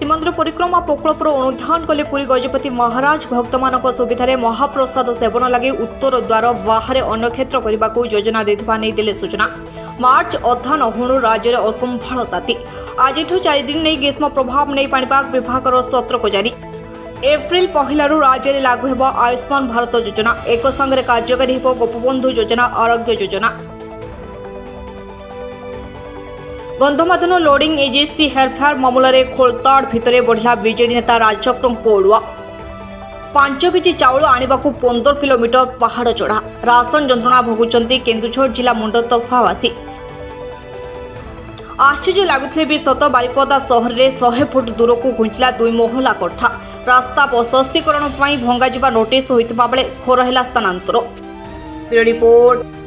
श्रीमंदिर परिक्रमा प्रकल्पर अनुधान कले पुरी गजपति महाराज भक्त मानक सुविधार महाप्रसाद सेवन लगे उत्तर द्वार बाहर अन्नक्षेत्र करने को योजना देते सूचना। मार्च अधा नहुणु राज्य में असंभाल ताती। आज 4 दिन नहीं ग्रीष्म प्रभाव नहीं पाणीपाग विभाग सतर्क जारी। एप्रिल 1 राज्य में लागू होगा आयुष्मान भारत योजना। एक संगे कार्यकारी हो गोपबंधु योजना आरोग्य योजना। गंधमादन लोडिंग एजेंसी हेरफेर मामलें खोलताड़ भितर बढ़ला बीजेडी नेता राजचक्रंको ओडुआ। 5 केजी चाउल आनिबाकु 15 किलोमीटर पहाड़ चढ़ा। राशन जंत्रणा भोगुचंती केन्दुझर जिला मुंडतफावासी। आश्चर्य लगुले भी सत बारिपदा सहर में 100 फुट दूर को घुंचला 2 महला कोठा। रास्ता प्रशस्तीकरण भंगाଯିबा नोटिस होइतबा बेले खोर हैला स्थानांतर। रिपोर्ट।